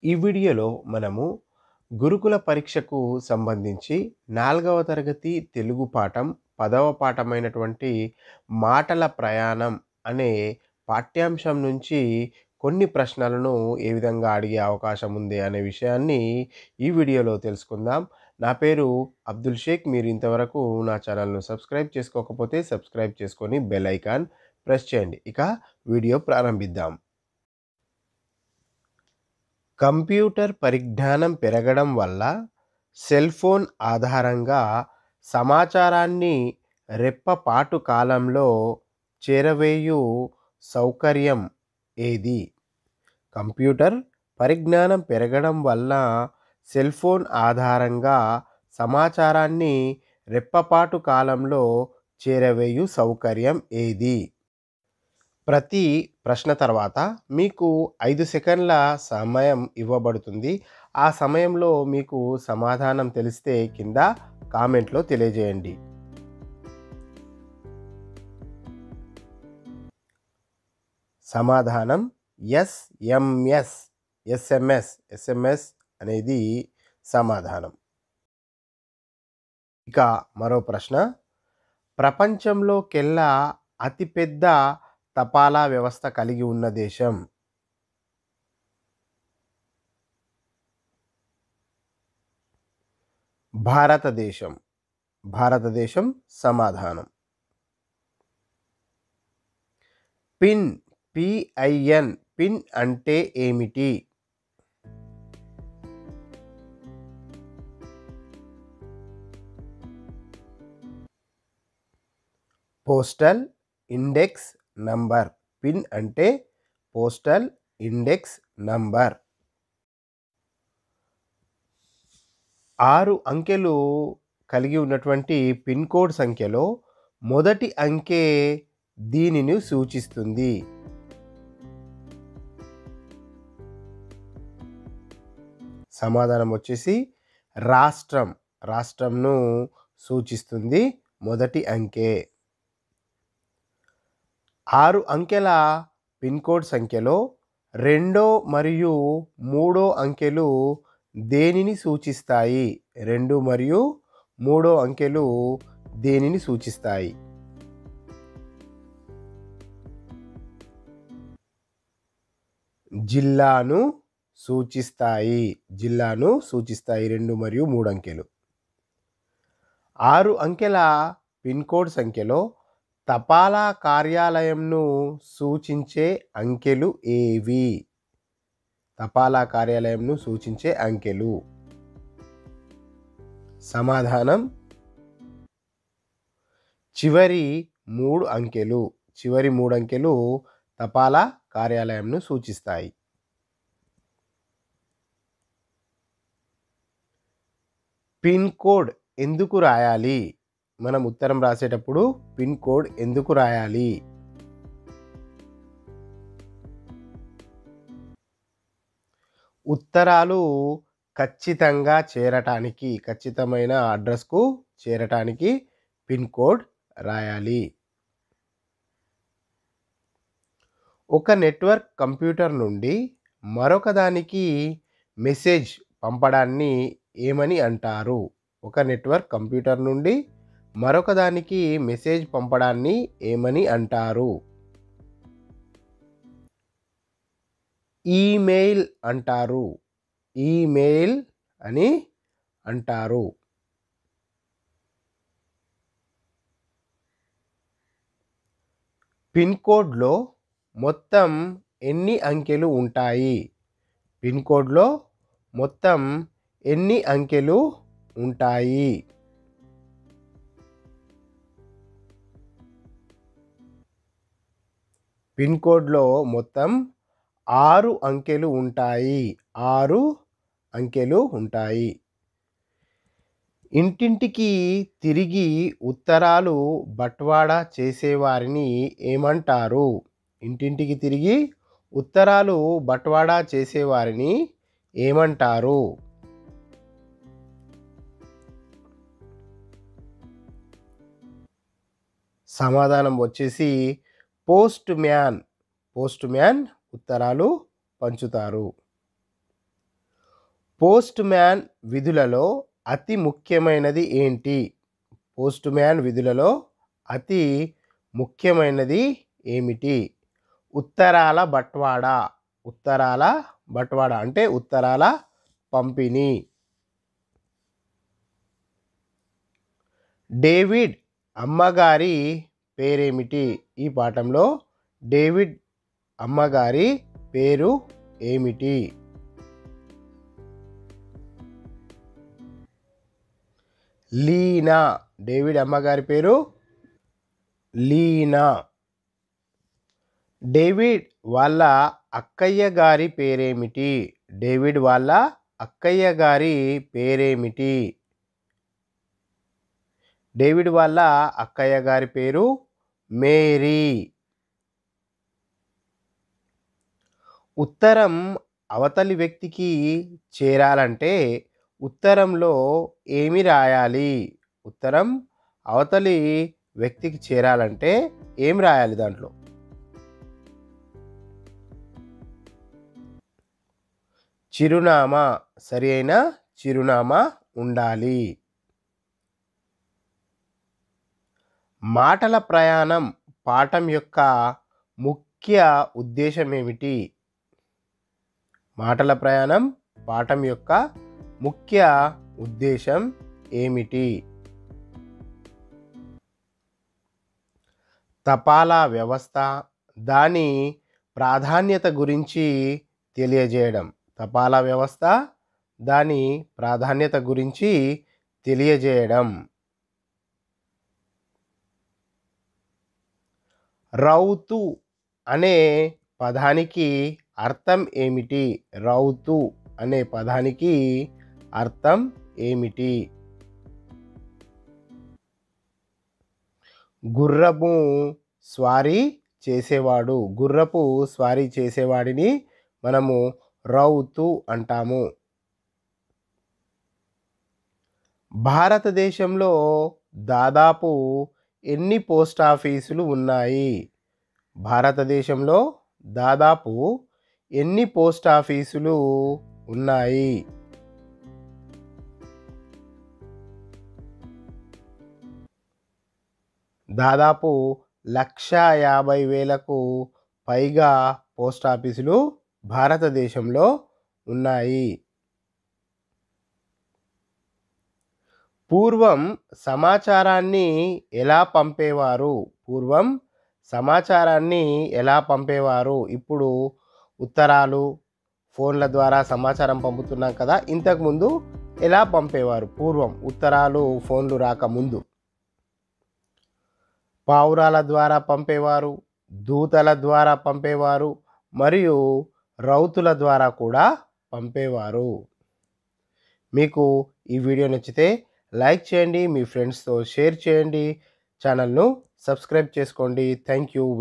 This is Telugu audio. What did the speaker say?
ఈ వీడియోలో మనము గురుకుల పరీక్షకు సంబంధించి 4వ తరగతి తెలుగు పాఠం 10వ పాఠమైనటువంటి మాటల ప్రయాణం అనే పాఠ్యాంశం నుంచి కొన్ని ప్రశ్నలను ఏ విధంగా అడిగే అవకాశం ఉంది అనే విషయాన్ని ఈ వీడియోలో తెలుసుకుందాం. నా పేరు అబ్దుల్ షేక్. మీరు ఇంతవరకు నా ఛానల్‌ను సబ్స్క్రైబ్ చేసుకోకపోతే సబ్స్క్రైబ్ చేసుకొని బెల్ ఐకాన్ ప్రెస్ చేయండి. ఇక వీడియో ప్రారంభిద్దాం. కంప్యూటర్ పరిజ్ఞానం పెరగడం వల్ల సెల్ ఫోన్ ఆధారంగా సమాచారాన్ని రెప్పపాటు కాలంలో చేరవేయు సౌకర్యం ఏది? కంప్యూటర్ పరిజ్ఞానం పెరగడం వల్ల సెల్ ఫోన్ ఆధారంగా సమాచారాన్ని రెప్పపాటు కాలంలో చేరవేయు సౌకర్యం ఏది? ప్రతి ప్రశ్న తర్వాత మీకు 5 సెకన్ల సమయం ఇవ్వబడుతుంది. ఆ సమయంలో మీకు సమాధానం తెలిస్తే కింద కామెంట్‌లో తెలియజేయండి. సమాధానం ఎస్ఎంఎస్. ఎస్ఎంఎస్ అనేది సమాధానం. ఇక మరో ప్రశ్న. ప్రపంచంలోకెల్లా అతిపెద్ద తపాలా వ్యవస్థ కలిగి ఉన్న దేశం? భారతదేశం. భారతదేశం సమాధానం. పిన్. పిఐఎన్. పిన్ అంటే ఏమిటి? Postal index number. పిన్ అంటే పోస్టల్ ఇండెక్స్ నంబర్. 6 అంకెలు కలిగి ఉన్నటువంటి పిన్ కోడ్ సంఖ్యలో మొదటి అంకె దీనిని సూచిస్తుంది. సమాధానం వచ్చేసి రాష్ట్రం. రాష్ట్రంను సూచిస్తుంది మొదటి అంకె. 6 అంకెల పిన్ కోడ్ సంఖ్యలో రెండో మరియు మూడో అంకెలు దేనిని సూచిస్తాయి? 2 మరియు 3 అంకెలు దేనిని సూచిస్తాయి? జిల్లాను సూచిస్తాయి. జిల్లాను సూచిస్తాయి 2 మరియు 3 అంకెలు. 6 అంకెల పిన్ కోడ్ సంఖ్యలో తపాలా కార్యాలయంను సూచించే అంకెలు ఏవి? తపాలా కార్యాలయంను సూచించే అంకెలు. సమాధానం చివరి 3 అంకెలు. చివరి 3 అంకెలు తపాలా కార్యాలయంను సూచిస్తాయి. పిన్ కోడ్ ఎందుకు రాయాలి? మనం ఉత్తరం రాసేటప్పుడు పిన్ కోడ్ ఎందుకు రాయాలి? ఉత్తరాలు ఖచ్చితంగా చేరటానికి, ఖచ్చితమైన అడ్రస్కు చేరటానికి పిన్ కోడ్ రాయాలి. ఒక నెట్వర్క్ కంప్యూటర్ నుండి మరొక దానికి మెసేజ్ పంపడాన్ని ఏమని అంటారు? ఒక నెట్వర్క్ కంప్యూటర్ నుండి మరొక దానికి మెసేజ్ పంపడాన్ని ఏమని అంటారు? ఈమెయిల్ అంటారు. ఈమెయిల్ అని అంటారు. పిన్ కోడ్లో మొత్తం ఎన్ని అంకెలు ఉంటాయి? పిన్ కోడ్లో మొత్తం ఎన్ని అంకెలు ఉంటాయి? పిన్ కోడ్లో మొత్తం 6 అంకెలు ఉంటాయి. 6 అంకెలు ఉంటాయి. ఇంటింటికి తిరిగి ఉత్తరాలు బట్వాడా చేసేవారిని ఏమంటారు? ఇంటింటికి తిరిగి ఉత్తరాలు బట్వాడా చేసేవారిని ఏమంటారు? సమాధానం వచ్చేసి పోస్ట్ మ్యాన్. పోస్ట్ మ్యాన్ ఉత్తరాలు పంచుతారు. పోస్ట్ మ్యాన్ విధులలో అతి ముఖ్యమైనది ఏంటి? పోస్ట్ మ్యాన్ విధులలో అతి ముఖ్యమైనది ఏమిటి? ఉత్తరాల బట్వాడా. ఉత్తరాల బట్వాడా అంటే ఉత్తరాల పంపిణీ. డేవిడ్ అమ్మగారి పేరేమిటి? ఈ పాఠంలో డేవిడ్ అమ్మగారి పేరు ఏమిటి? లీనా. డేవిడ్ అమ్మగారి పేరు లీనా. డేవిడ్ వాళ్ళ అక్కయ్య గారి పేరేమిటి? డేవిడ్ వాళ్ళ అక్కయ్య గారి పేరేమిటి? డేవిడ్ వాళ్ళ అక్కయ్య గారి పేరు మేరీ. ఉత్తరం అవతలి వ్యక్తికి చేరాలంటే ఉత్తరంలో ఏమి రాయాలి? ఉత్తరం అవతలి వ్యక్తికి చేరాలంటే ఏం రాయాలి దాంట్లో? చిరునామా. సరి అయిన చిరునామా ఉండాలి. మాటల ప్రయాణం పాఠం యొక్క ముఖ్య ఉద్దేశం ఏమిటి? మాటల ప్రయాణం పాఠం యొక్క ముఖ్య ఉద్దేశం ఏమిటి? తపాలా వ్యవస్థ దాని ప్రాధాన్యత గురించి తెలియజేయడం. తపాలా వ్యవస్థ దాని ప్రాధాన్యత గురించి తెలియజేయడం. రౌతు అనే పదానికి అర్థం ఏమిటి? రౌతు అనే పదానికి అర్థం ఏమిటి? గుర్రపు స్వారీ చేసేవాడు. గుర్రపు స్వారీ చేసేవాడిని మనము రౌతు అంటాము. భారతదేశంలో దాదాపు ఎన్ని పోస్ట్ ఆఫీసులు ఉన్నాయి? భారతదేశంలో దాదాపు ఎన్ని పోస్ట్ ఆఫీసులు ఉన్నాయి? దాదాపు 1,50,000కు పైగా పోస్ట్ ఆఫీసులు భారతదేశంలో ఉన్నాయి. పూర్వం సమాచారాన్ని ఎలా పంపేవారు? పూర్వం సమాచారాన్ని ఎలా పంపేవారు? ఇప్పుడు ఉత్తరాలు, ఫోన్ల ద్వారా సమాచారం పంపుతున్నాం కదా. ఇంతకుముందు ఎలా పంపేవారు? పూర్వం ఉత్తరాలు, ఫోన్లు రాకముందు పావురాల ద్వారా పంపేవారు, దూతల ద్వారా పంపేవారు మరియు రౌతుల ద్వారా కూడా పంపేవారు. మీకు ఈ వీడియో నచ్చితే లైక్ చేయండి, మీ ఫ్రెండ్స్తో షేర్ చేయండి, ఛానల్ను సబ్స్క్రైబ్ చేసుకోండి. Thank you.